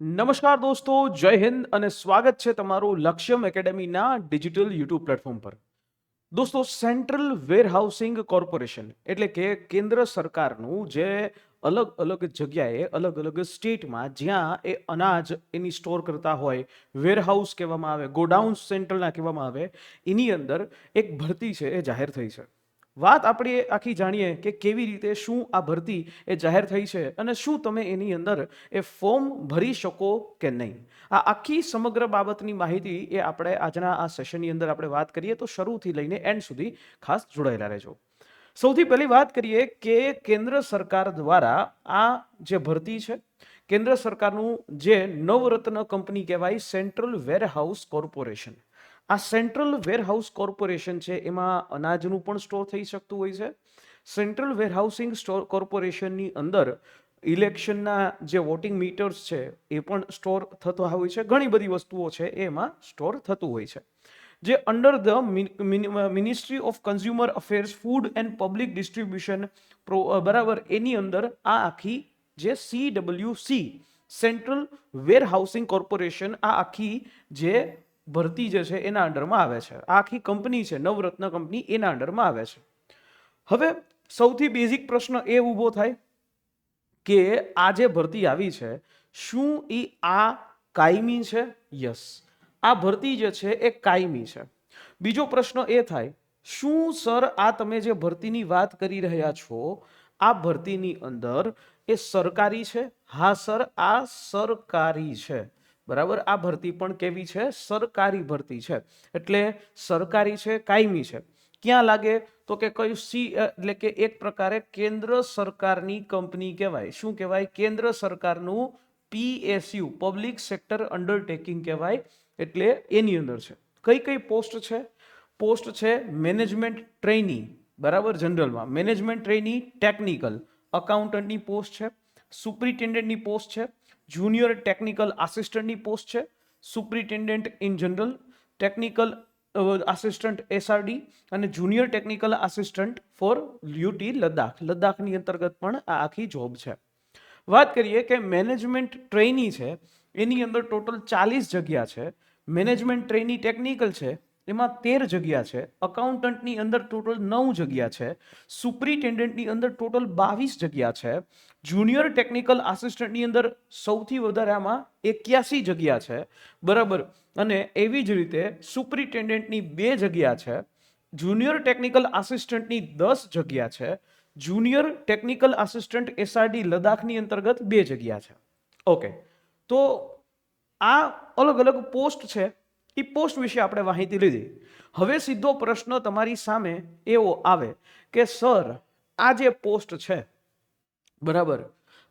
નમસ્કાર દોસ્તો, જય હિન્દ અને સ્વાગત છે તમારું લક્ષ્યમ એકેડેમીના ડિજિટલ યુટ્યુબ પ્લેટફોર્મ પર. દોસ્તો, સેન્ટ્રલ વેરહાઉસિંગ કોર્પોરેશન એટલે કે કેન્દ્ર સરકારનું જે અલગ અલગ જગ્યાએ અલગ અલગ સ્ટેટમાં જ્યાં એ અનાજ એની સ્ટોર કરતા હોય, વેરહાઉસ કહેવામાં આવે, ગોડાઉન સેન્ટ્રલના કહેવામાં આવે, એની અંદર એક ભરતી છે એ જાહેર થઈ છે. વાત આપણે આખી જાણીએ કે કેવી રીતે શું આ ભરતી એ જાહેર થઈ છે અને શું તમે એની અંદર એ ફોર્મ ભરી શકો કે નહીં. આ આખી સમગ્ર બાબતની માહિતી એ આપણે આજના આ સેશનની અંદર આપણે વાત કરીએ તો શરૂથી લઈને એન્ડ સુધી ખાસ જોડાયેલા રહેજો. સૌથી પહેલી વાત કરીએ કે કેન્દ્ર સરકાર દ્વારા આ જે ભરતી છે, કેન્દ્ર સરકારનું જે નવરત્ન કંપની કહેવાય સેન્ટ્રલ વેરહાઉસ કોર્પોરેશન. આ સેન્ટ્રલ વેરહાઉસ કોર્પોરેશન છે એમાં અનાજનું પણ સ્ટોર થઈ શકતું હોય છે. સેન્ટ્રલ વેરહાઉસિંગ સ્ટોર કોર્પોરેશનની અંદર ઇલેક્શનના જે વોટિંગ મીટર્સ છે એ પણ સ્ટોર થતો હોય છે. ઘણી બધી વસ્તુઓ છે એમાં સ્ટોર થતું હોય છે. જે under the ministry of consumer affairs, food and public distribution બરાબર એની અંદર આ આખી જે CWC સેન્ટ્રલ વેરહાઉસિંગ કોર્પોરેશન આ આખી જે ભરતી જે છે એના અંડરમાં આવે છે. આ આખી કંપની છે નવરત્ન કંપની, એના અંડરમાં આવે છે. હવે સૌથી બેઝિક પ્રશ્ન એ ઊભો થાય કે આ જે ભરતી આવી છે શું એ આ કાયમી છે? યસ, આ ભરતી જે છે એ કાયમી છે. બીજો પ્રશ્ન એ થાય, શું સર આ તમે જે ભરતીની વાત કરી રહ્યા છો આ ભરતીની અંદર એ સરકારી છે? હા સર, આ સરકારી છે. બરાબર, આ ભરતી પણ કેવી છે? સરકારી ભરતી છે. એટલે સરકારી છે, કાયમી છે. ક્યાં લાગે તો કે કયું સી એટલે કે એક પ્રકારે કેન્દ્ર સરકારની કંપની કહેવાય. શું કહેવાય? કેન્દ્ર સરકારનું PSU પબ્લિક સેક્ટર અંડરટેકિંગ કહેવાય. એટલે એની અંદર છે. કઈ કઈ પોસ્ટ છે? પોસ્ટ છે મેનેજમેન્ટ ટ્રેની, બરાબર, જનરલમાં મેનેજમેન્ટ ટ્રેની, ટેકનિકલ અકાઉન્ટન્ટની પોસ્ટ છે, સુપ્રિન્ટેન્ડન્ટની પોસ્ટ છે, જુનિયર ટેકનિકલ આસિસ્ટન્ટની પોસ્ટ છે, superintendent in general, technical assistant SRD અને junior technical assistant for UT Ladakh. લદ્દાખની અંતર્ગત પણ આ આખી જોબ છે. વાત કરીએ કે મેનેજમેન્ટ ટ્રેની છે એની અંદર ટોટલ 40 જગ્યા છે. મેનેજમેન્ટ ટ્રેની ટેકનિકલ છે એમાં 13 જગ્યા છે. અકાઉન્ટન્ટની અંદર ટોટલ 9 જગ્યા છે. સુપ્રિન્ટેન્ડન્ટની અંદર ટોટલ 22 જગ્યા છે. જુનિયર ટેકનિકલ આસિસ્ટન્ટની અંદર સૌથી વધારે આમાં 81 જગ્યા છે. બરાબર, અને એવી જ રીતે સુપ્રિન્ટેન્ડન્ટની 2 જગ્યા છે. જુનિયર ટેકનિકલ આસિસ્ટન્ટની 10 જગ્યા છે. જુનિયર ટેકનિકલ આસિસ્ટન્ટ SRD લદ્દાખની અંતર્ગત 2 જગ્યા છે. ઓકે, તો આ અલગ અલગ પોસ્ટ છે. એ પોસ્ટ વિશે આપણે માહિતી લીધી. હવે સીધો પ્રશ્ન તમારી સામે એવો આવે કે સર આ જે પોસ્ટ છે, બરાબર,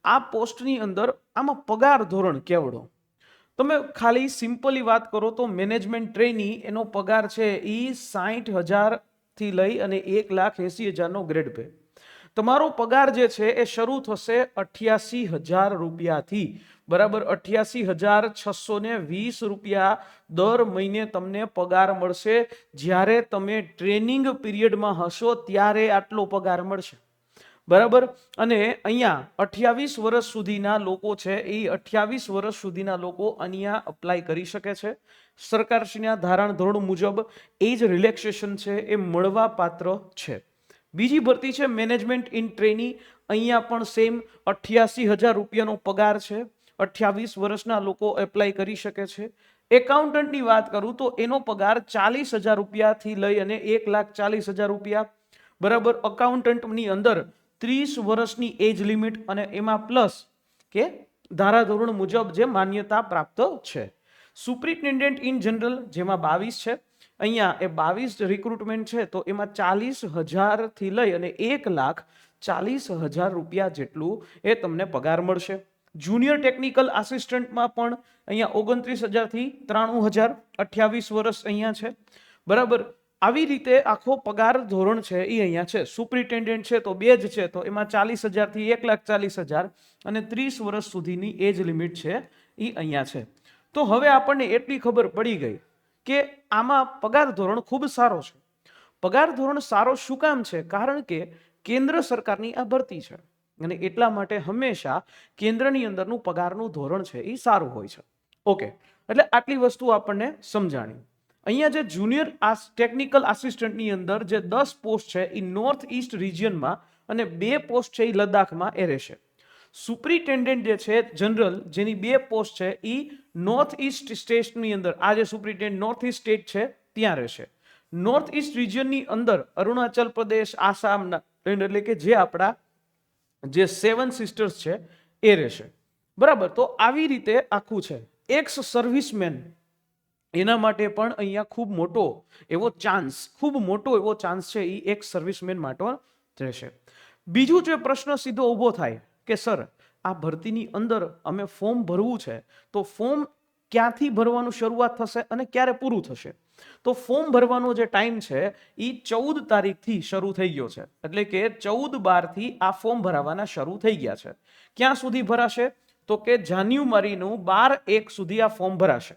આ પોસ્ટની અંદર આમાં પગાર ધોરણ કેવડો? તમે ખાલી સિમ્પલી વાત કરો તો મેનેજમેન્ટ ટ્રેની એનો પગાર છે એ 60,000 થી લઈ અને 1,80,000નો ગ્રેડ પે. તમારો પગાર જે છે એ શરૂ થશે 88,000 રૂપિયાથી. બરાબર, 88,620 રૂપિયા દર મહિને તમને પગાર મળશે. જ્યારે તમે ટ્રેનિંગ પીરિયડમાં હશો ત્યારે આટલો પગાર મળશે. બરાબર, અને અહીંયા 28 વર્ષ સુધીના લોકો છે એ 28 વર્ષ સુધીના લોકો અહીંયા અપ્લાય કરી શકે છે. સરકારશ્રીના ધારણ ધોરણ મુજબ એજ રિલેક્સેશન છે એ મળવા પાત્ર છે. બીજી ભરતી છે મેનેજમેન્ટ ઇન ટ્રેની. અહીંયા પણ સેમ 88,000 રૂપિયાનો પગાર છે. 28 વર્ષના લોકો એપ્લાય કરી શકે છે. એકાઉન્ટન્ટની વાત કરું તો એનો પગાર 40,000 રૂપિયાથી લઈ અને 1,40,000 રૂપિયા. બરાબર, અકાઉન્ટન્ટની અંદર 30 વર્ષની એજ લિમિટ અને એમાં પ્લસ કે ધારાધોરણ મુજબ જે માન્યતા પ્રાપ્ત છે. સુપ્રિન્ટેન્ડન્ટ ઇન જનરલ જેમાં 22 છે. અહીંયા એ 22 રિક્રુટમેન્ટ છે તો એમાં 40,000 થી લઈ અને 1,40,000 રૂપિયા જેટલું એ તમને પગાર મળશે. જુનિયર ટેકનિકલ આસિસ્ટન્ટમાં પણ અહીંયા 29,000 થી 93,000, 28 વર્ષ અહીંયા છે. બરાબર, આવી રીતે આખો પગાર ધોરણ છે એ અહીંયા છે. સુપ્રિન્ટેન્ડન્ટ છે તો 2 જ છે તો એમાં 40,000 થી 1,40,000 અને 30 વર્ષ સુધીની એજ લિમિટ છે એ અહીંયા છે. તો હવે આપણને એટલી ખબર પડી ગઈ કે આમાં પગાર ધોરણ ખૂબ સારો છે. પગાર ધોરણ સારો શું કામ છે? કારણ કે કેન્દ્ર સરકારની આ ભરતી છે. અને એટલા માટે હંમેશા કેન્દ્રની અંદરનું પગારનું ધોરણ છે એ સારું હોય છે. ઓકે, એટલે આટલી વસ્તુ આપણને સમજાણી. અહીંયા જે જુનિયર ટેકનિકલ આસિસ્ટન્ટની અંદર જે 10 પોસ્ટ છે એ નોર્થ ઈસ્ટ રિજિયનમાં અને 2 પોસ્ટ છે એ લદ્દાખમાં એ રહેશે. સુપ્રિન્ટેન્ડન્ટ જે છે જનરલ, જેની 2 પોસ્ટ છે એ નોર્થ ઈસ્ટ સ્ટેટની અંદર, આ જે સુપ્રિન્ટેન્ડન્ટ નોર્થ ઈસ્ટ સ્ટેટ છે ત્યાં રહેશે. નોર્થ ઈસ્ટ રિજિયનની અંદર અરુણાચલ પ્રદેશ, આસામના એટલે કે જે આપણા જે 7 સિસ્ટર્સ છે એ રહેશે. બરાબર, તો આવી રીતે આખું છે. એક્સ સર્વિસમેન એના માટે પણ અહીંયા ખૂબ મોટો એવો ચાન્સ છે એ એક્સ સર્વિસમેન માટે રહેશે. બીજું જે પ્રશ્ન સીધો ઊભો થાય કે સર આ ભરતીની અંદર અમે ફોર્મ ભરવું છે તો ફોર્મ ક્યાંથી ભરવાનું શરૂઆત થશે અને ક્યારે પૂરું થશે? તો ફોર્મ ભરવાનો જે ટાઈમ છે એ 14 તારીખથી શરૂ થઈ ગયો છે. એટલે કે 14/12 આ ફોર્મ ભરાવાના શરૂ થઈ ગયા છે. ક્યાં સુધી ભરાશે? તો કે જાન્યુઆરીનું 12/1 સુધી આ ફોર્મ ભરાશે.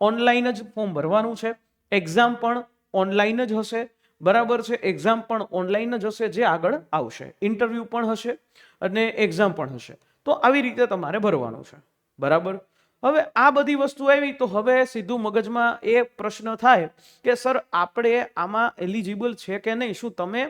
ઓનલાઈન જ ફોર્મ ભરવાનું છે. એક્ઝામ પણ ઓનલાઈન જ હશે. બરાબર છે, એક્ઝામ પણ ઓનલાઈન જ હશે, જે આગળ આવશે. ઇન્ટરવ્યુ પણ હશે અને એક્ઝામ પણ હશે. તો આવી રીતે તમારે ભરવાનું છે. બરાબર, હવે આ બધી વસ્તુ આવી તો હવે સીધું મગજમાં એ પ્રશ્ન થાય કે સર આપણે આમાં એલિજિબલ છે કે નહીં? શું તમે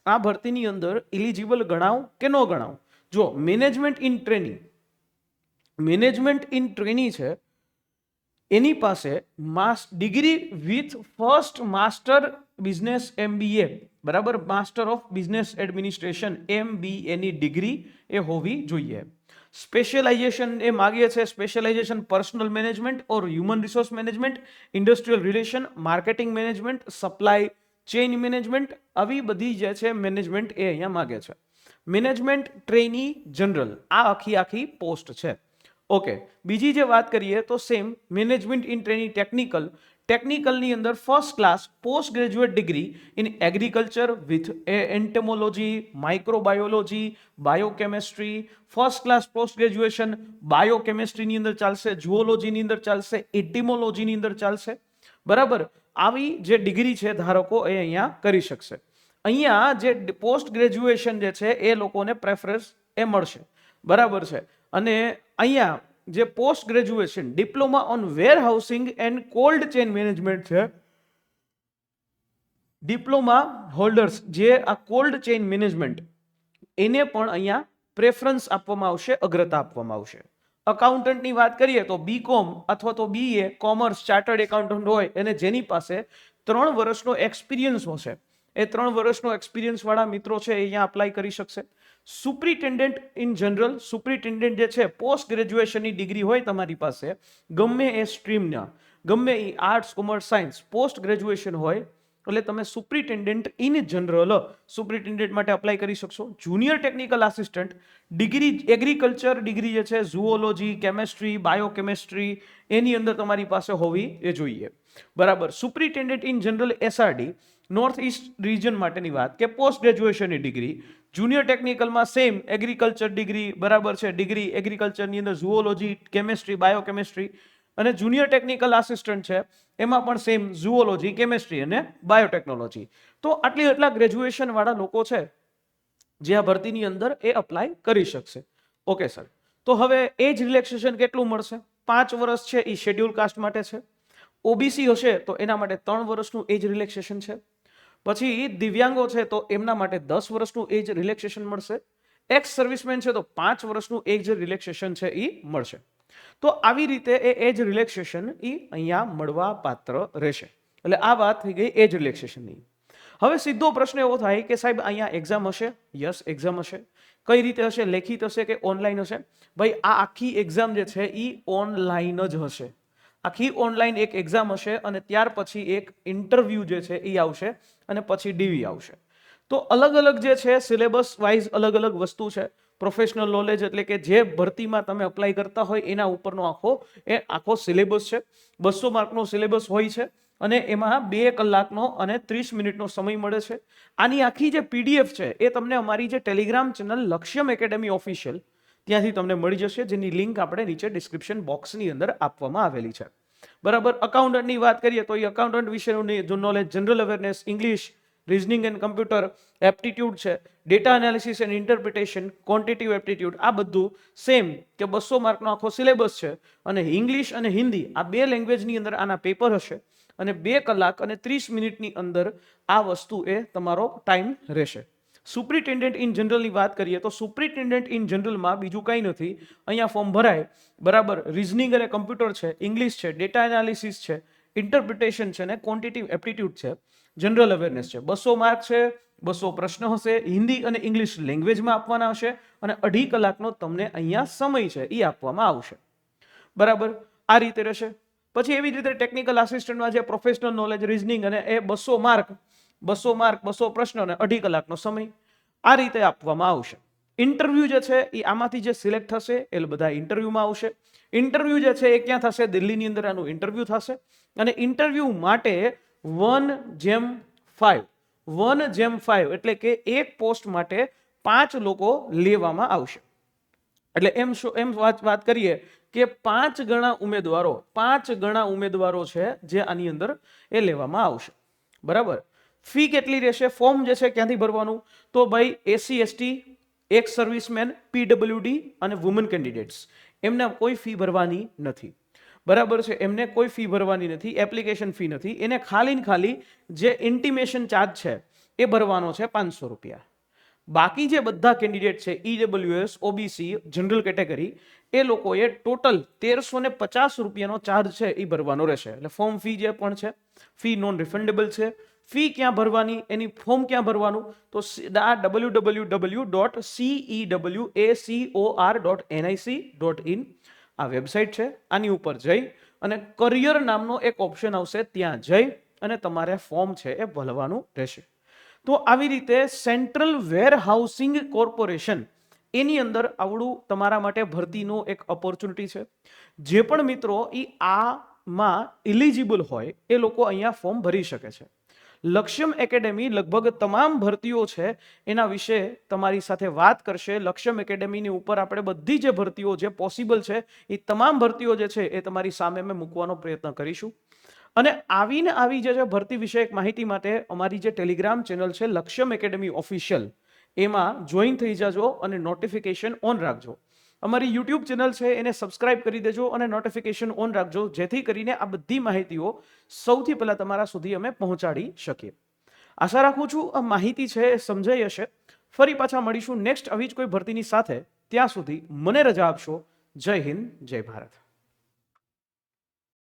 આ ભરતીની અંદર એલિજિબલ ગણાવ કે ન ગણાવ? જો મેનેજમેન્ટ ઇન ટ્રેની છે, એની પાસે degree with first master business MBA, બરાબર, master of business administration MBA ની ડિગ્રી એ હોવી જોઈએ. સ્પેશિયલાઇઝેશન એ માગીએ છે, specialisation personnel management or human resource management, industrial relation, marketing management, supply chain management, આવી બધી જે છે મેનેજમેન્ટ એ અહીંયા માગે છે. મેનેજમેન્ટ ટ્રેની જનરલ આ આખી પોસ્ટ છે. ઓકે, બીજી જે વાત કરીએ તો સેમ મેનેજમેન્ટ ઇન ટ્રેની ટેકનિકલની અંદર first class post graduate degree in agriculture with entomology, microbiology, biochemistry, first class post graduation બાયોકેમિસ્ટ્રીની અંદર ચાલશે, ઝુઓલોજીની અંદર ચાલશે, એટીમોલોજીની અંદર ચાલશે. બરાબર, આવી જે ડિગ્રી છે ધારકો એ અહીંયા કરી શકશે. અહીંયા જે પોસ્ટ ગ્રેજ્યુએશન જે છે એ લોકોને પ્રેફરન્સ એ મળશે. બરાબર છે, અને અહીંયા જે post graduation diploma on warehousing and cold chain management છે, ડિપ્લોમા હોલ્ડર્સ જે આ કોલ્ડ ચેઇન મેનેજમેન્ટ એને પણ અહીંયા પ્રેફરન્સ આપવામાં આવશે, અગ્રતા આપવામાં આવશે. અકાઉન્ટન્ટની વાત કરીએ તો BCom અથવા તો BA કોમર્સ ચાર્ટર્ડ એકાઉન્ટન્ટ હોય અને જેની પાસે 3 વર્ષનો એક્સપિરિયન્સ હશે, એ 3 વર્ષનો એક્સપિરિયન્સ વાળા મિત્રો છે એ અહીંયા અપ્લાય કરી શકશે. સુપ્રિન્ટેન્ડન્ટ ઇન જનરલ, સુપ્રિન્ટેન્ડન્ટ જે છે પોસ્ટ ગ્રેજ્યુએશનની ડિગ્રી હોય તમારી પાસે, ગમે એ સ્ટ્રીમના, ગમે એ arts, commerce, science, post graduation હોય એટલે તમે સુપ્રિન્ટેન્ડન્ટ ઇન જનરલ સુપ્રિન્ટેન્ડન્ટ માટે અપ્લાય કરી શકશો. Junior technical assistant degree agriculture degree જે છે ઝુઓલોજી, કેમેસ્ટ્રી, બાયોકેમિસ્ટ્રી એની અંદર તમારી પાસે હોવી એ જોઈએ. બરાબર, superintendent in general SRD north east region માટેની વાત કે પોસ્ટ ગ્રેજ્યુએશનની ડિગ્રી, જુનિયર ટેકનિકલમાં સેમ એગ્રીકલ્ચર ડિગ્રી, બરાબર છે, ડિગ્રી એગ્રીકલ્ચરની અંદર ઝુઓલોજી, કેમેસ્ટ્રી, બાયોકેમિસ્ટ્રી, અને જુનિયર ટેકનિકલ આસિસ્ટન્ટ છે એમાં પણ સેમ ઝુઓલોજી, કેમેસ્ટ્રી અને બાયોટેકનોલોજી. તો આટલા ગ્રેજ્યુએશન વાળા લોકો છે જે આ ભરતીની અંદર એ અપ્લાય કરી શકશે. ઓકે સર, તો હવે એજ રિલેક્સેશન કેટલું મળશે? 5 વર્ષ છે એ શેડ્યુલ કાસ્ટ માટે છે. OBC હશે તો એના માટે 3 વર્ષનું એજ રિલેક્સેશન છે. પછી દિવ્યાંગો છે તો એમના માટે 10 વર્ષનું એજ રિલેક્સેશન મળશે. એક્સ સર્વિસમેન છે તો 5 વર્ષનું એજ રિલેક્સેશન છે એ મળશે. તો આવી રીતે એ એજ રિલેક્સેશન એ અહીંયા મળવા પાત્ર રહેશે. એટલે આ વાત થઈ ગઈ એજ રિલેક્સેશનની. હવે સીધો પ્રશ્ન એવો થાય કે સાહેબ અહીંયા એક્ઝામ હશે? યસ, એક્ઝામ હશે. કઈ રીતે હશે? લેખિત હશે કે ઓનલાઈન હશે? ભાઈ આ આખી એક્ઝામ જે છે એ ઓનલાઈન જ હશે. આખી ઓનલાઈન એક એક્ઝામ હશે અને ત્યાર પછી એક ઇન્ટરવ્યુ જે છે એ આવશે અને પછી DV આવશે. તો અલગ અલગ જે છે સિલેબસ વાઇઝ અલગ અલગ વસ્તુ છે. પ્રોફેશનલ નોલેજ એટલે કે જે ભરતીમાં તમે અપ્લાય કરતા હોય એના ઉપરનો આખો સિલેબસ છે. 200 માર્કનો સિલેબસ હોય છે અને એમાં 2 કલાકનો અને 30 મિનિટનો સમય મળે છે. આની આખી જે PDF છે એ તમને અમારી જે ટેલિગ્રામ ચેનલ લક્ષ્યમ એકેડેમી ઓફિશિયલ ત્યાંથી તમને મળી જશે, જેની લિંક આપણે નીચે ડિસ્ક્રિપ્શન બોક્સની અંદર આપવામાં આવેલી છે. બરાબર, અકાઉન્ટન્ટની વાત કરીએ તો એ અકાઉન્ટન્ટ વિશેનું knowledge, general awareness, English, reasoning and computer aptitude છે, data analysis and interpretation, quantitative aptitude, આ બધું સેમ કે 200 માર્કનો આખો સિલેબસ છે. અને ઇંગ્લિશ અને હિન્દી આ બે લેંગ્વેજની અંદર આના પેપર હશે અને 2 કલાક અને 30 મિનિટની અંદર આ વસ્તુ એ તમારો ટાઈમ રહેશે. સુપ્રિન્ટેન્ડન્ટ ઇન જનરલની વાત કરીએ તો સુપ્રિન્ટેન્ડન્ટ ઇન જનરલમાં બીજું કંઈ નથી. અહીંયા ફોર્મ ભરાય, બરાબર. રિઝનિંગ અને કમ્પ્યુટર છે, ઇંગ્લિશ છે, ડેટા એનાલિસિસ છે, ઇન્ટરપ્રિટેશન છે ને ક્વોન્ટિટિવ એપ્ટિટ્યૂડ છે, જનરલ અવેરનેસ છે. 200 માર્ક છે, 200 પ્રશ્ન હશે, હિન્દી અને ઇંગ્લિશ લેંગ્વેજમાં આપવાના હશે અને 2.5 કલાકનો તમને અહીંયા સમય છે એ આપવામાં આવશે, બરાબર. આ રીતે રહેશે. પછી એવી જ રીતે ટેકનિકલ આસિસ્ટન્ટમાં જે પ્રોફેશનલ નોલેજ, રિઝનિંગ અને એ 200 માર્ક, 200 પ્રશ્ન અને 2.5 કલાકનો સમય આ રીતે આપવામાં આવશે. ઇન્ટરવ્યુ જે છે એ આમાંથી જે સિલેક્ટ થશે એ બધા ઇન્ટરવ્યુમાં આવશે. ઇન્ટરવ્યુ જે છે એ ક્યાં થશે? દિલ્હીની અંદર આનું ઇન્ટરવ્યુ થશે અને ઇન્ટરવ્યુ માટે 1:5 એટલે કે એક પોસ્ટ માટે 5 લોકો લેવામાં આવશે. એટલે એમ વાત કરીએ કે 5 ગણા ઉમેદવારો છે જે આની અંદર એ લેવામાં આવશે, બરાબર. ફી કેટલી રહેશે? ફોર્મ જે છે ક્યાંથી ભરવાનું? તો ભાઈ SC ST, x servicemen, PWD અને વુમન કેન્ડિડેટ્સ, એમને કોઈ ફી ભરવાની નથી, બરાબર છે. એમને કોઈ ફી ભરવાની નથી, એપ્લિકેશન ફી નથી. એને ખાલી જે ઇન્ટિમેશન ચાર્જ છે એ ભરવાનો છે 500 રૂપિયા. બાકી જે બધા કેન્ડિડેટ છે ઈડબ્લ્યુએસ, ઓબીસી, જનરલ કેટેગરી, એ લોકોએ ટોટલ 1350 રૂપિયાનો ચાર્જ છે એ ભરવાનો રહેશે. એટલે ફોર્મ ફી જે પણ છે ફી નોન રિફંડેબલ છે. ફી ક્યાં ભરવાની, એની ફોર્મ ક્યાં ભરવાનું? તો www.cewacor.nic.in આ વેબસાઇટ છે, આની ઉપર જઈ અને કરિયર નામનો એક ઓપ્શન આવશે, ત્યાં જઈ અને તમારે ફોર્મ છે એ ભરવાનું રહેશે. તો આવી રીતે સેન્ટ્રલ વેરહાઉસિંગ કોર્પોરેશન એની અંદર આવડું તમારા માટે ભરતીનો એક ઓપોર્ચ્યુનિટી છે. જે પણ મિત્રો આમાં ઇલિજિબલ હોય એ લોકો અહીંયા ફોર્મ ભરી શકે છે. લક્ષ્યમ એકેડેમી લગભગ તમામ ભરતીઓ છે એના વિશે તમારી સાથે વાત કરશે. લક્ષ્યમ એકેડેમીની ઉપર આપણે બધી જે ભરતીઓ જે પોસિબલ છે એ તમામ ભરતીઓ જે છે એ તમારી સામે અમે મૂકવાનો પ્રયત્ન કરીશું. અને આવી જે ભરતી વિષયક માહિતી માટે અમારી જે ટેલિગ્રામ ચેનલ છે લક્ષ્યમ એકેડેમી ઓફિશિયલ, એમાં જોઈન થઈ જાજો અને નોટિફિકેશન ઓન રાખજો. અમારી યુટ્યુબ ચેનલ છે એને સબસ્ક્રાઇબ કરી દેજો અને નોટિફિકેશન ઓન રાખજો, જેથી કરીને આ બધી માહિતીઓ સૌથી પહેલા તમારા સુધી અમે પહોંચાડી શકીએ. આશા રાખું છું આ માહિતી છે એ સમજાઈ હશે. ફરી પાછા મળીશું નેક્સ્ટ આવી જ કોઈ ભરતીની સાથે. ત્યાં સુધી મને રજા આપશો. જય હિન્દ, જય ભારત.